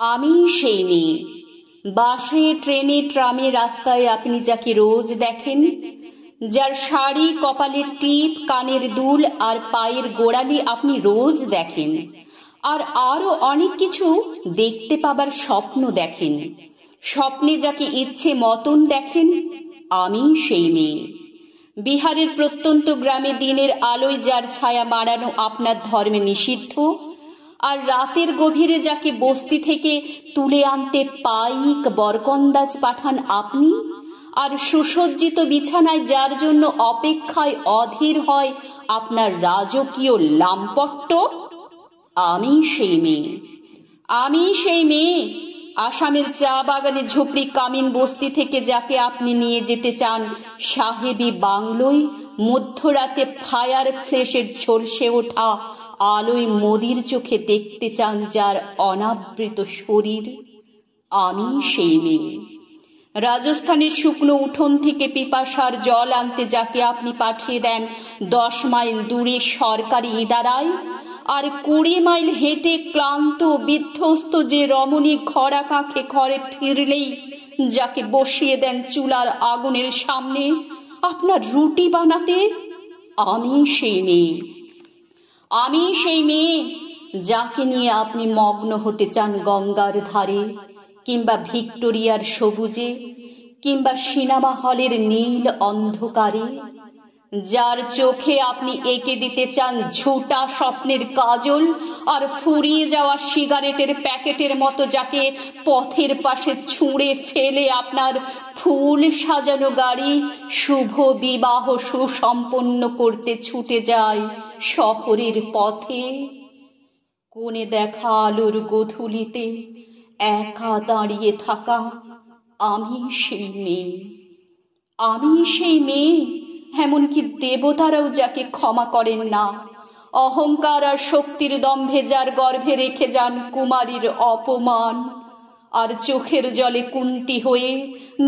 আমি সেই মেয়ে। বাসে, ট্রেনে, ট্রামে, রাস্তায় আপনি যাকে রোজ দেখেন, যার শাড়ি, কপালের টিপ, কানের দুল আর পায়ের গোড়ালি আপনি রোজ দেখেন, আর আরো অনেক কিছু দেখতে পাবার স্বপ্ন দেখেন। স্বপ্নে যাকে ইচ্ছে মতন দেখেন, আমি সেই মেয়ে। বিহারের প্রত্যন্ত গ্রামে দিনের আলোয় যার ছায়া মাড়ানো আপনার ধর্মে নিষিদ্ধ, আর রাতের গভীরে যাকে বস্তি থেকে তুলে আনতে পাইক বরকন্দাজ পাঠান আপনি, আর সুসজ্জিত বিছানায় যার জন্য অপেক্ষায় অধীর হয় আপনার রাজকীয় লামপট্ট, আমি সেই মেয়ে। আমি সেই মেয়ে। আসামের চা বাগানে ঝুপড়ি কামিন বস্তি থেকে যাকে আপনি নিয়ে যেতে চান সাহেবী বাংলোয়, মধ্যরাতে ফায়ার ফ্লেশের ঝলসে ওঠা আলোয় মোদির চোখে দেখতে চান যার অনাবৃত শরীর, আমি সেই মেয়ে। রাজস্থানের শুকনো উঠোন থেকে পিপাসার জল আনতে যাকে আপনি পাঠিয়ে দেন 10 মাইল দূরে সরকারি ইদারায়, আর 20 মাইল হেঁটে ক্লান্ত বিধ্বস্ত যে রমণী ঘোড়া কাঁখে ঘরে ফিরলেই যাকে বসিয়ে দেন চুলার আগুনের সামনে আপনার রুটি বানাতে, আমি সেই মেয়ে। আমি সেই মেয়ে যাকে নিয়ে আপনি মগ্ন হতে চান গঙ্গার ধারে, কিংবা ভিক্টোরিয়ার সবুজে, কিংবা সিনেমা হলের নীল অন্ধকারে, যার চোখে আপনি এঁকে দিতে চান ঝুটা স্বপ্নের কাজল, আর ফুরিয়ে যাওয়া সিগারেটের প্যাকেটের মতো যাকে পথের পাশে ছুঁড়ে ফেলে আপনার ফুল সাজানো গাড়ি শুভ বিবাহ সুসম্পন্ন করতে ছুটে যায় শহরের পথে। কোণে দেখা আলোর গোধূলিতে একা দাঁড়িয়ে থাকা আমি সেই মেয়ে। আমি সেই মেয়ে, এমনকি দেবতারাও যাকে ক্ষমা করেন না। অহংকার আর শক্তির দম্ভে যার গর্ভে রেখে যান কুমারীর অপমান, আর চোখের জলে কুন্তি হয়ে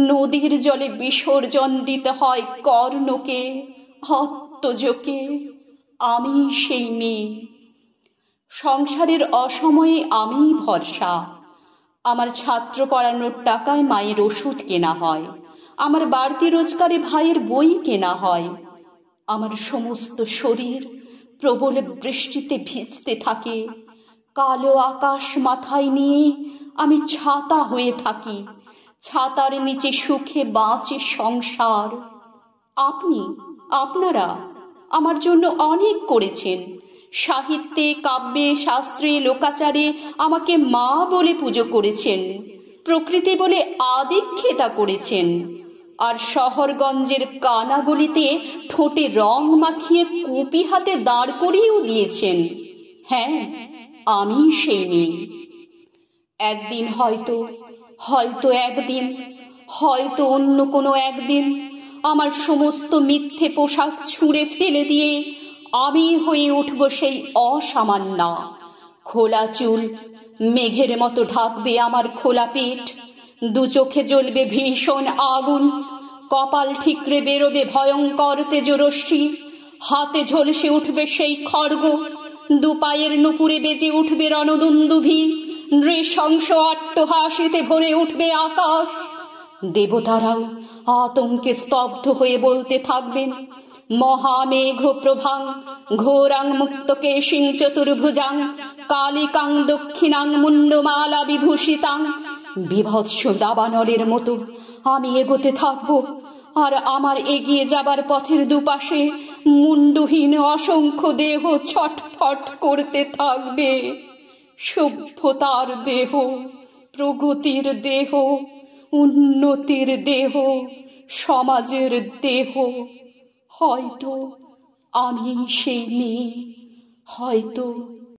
নদীর জলে বিসর্জন দিতে হয় কর্ণকে, আত্মজকে, আমি সেই মেয়ে। সংসারের অসময়ে আমিই ভরসা। আমার ছাত্র পড়ানোর টাকায় মায়ের ওষুধ কেনা হয়, আমার বাড়তি রোজগারে ভাইয়ের বই কেনা হয়। আমার সমস্ত শরীর প্রবল বৃষ্টিতে ভিজতে থাকে। কালো আকাশ মাথায় নিয়ে আমি ছাতা হয়ে থাকি। ছাতার নিচে সুখে বাঁচে সংসার। আপনারা আমার জন্য অনেক করেছেন। সাহিত্যে, কাব্যে, শাস্ত্রে, লোকাচারে আমাকে মা বলে পুজো করেছেন, প্রকৃতি বলে আদিক্ষেতা করেছেন, আর শহরগঞ্জের কানাগলিতে ঠোঁটে রং মাখিয়ে কুপি হাতে দাঁড় করিয়েও দিয়েছেন। হ্যাঁ, আমি সেই মেয়ে। একদিন হয়তো একদিন, হয়তো অন্য কোনো একদিন আমার সমস্ত মিথ্যে পোশাক ছুঁড়ে ফেলে দিয়ে আমি হয়ে উঠব সেই অসামান্য। খোলা চুল মেঘের মতো ঢাকবে আমার খোলা পেট, দু চোখে জ্বলবে ভীষণ আগুন, কপাল ঠিকরে বেরোবে ভয়ঙ্কর তেজরশ্মি, হাতে ঝলসে উঠবে সেই খড়গ, দু পায়ের নুপুরে বেজে উঠবে রণদুন্দুভি, নৃশংস অট্টহাসিতে ভরে উঠবে আকাশ। দেবতারাও আতঙ্কে স্তব্ধ হয়ে বলতে থাকবেন, মহামেঘ প্রভাং ঘোরাং মুক্তকেশিং চতুর্ভুজাং কালিকাং দক্ষিণাং মুন্ডমালা বিভূষিতাং। বিভৎস দাবানলের মতো আমি এগোতে থাকব, আর আমার এগিয়ে যাবার পথের দুপাশে মুন্ডহীন অসংখ্য দেহ ছটফট করতে থাকবে। সভ্যতার দেহ, প্রগতির দেহ, উন্নতির দেহ, সমাজের দেহ। হয়তো আমি সেই মেয়ে, হয়তো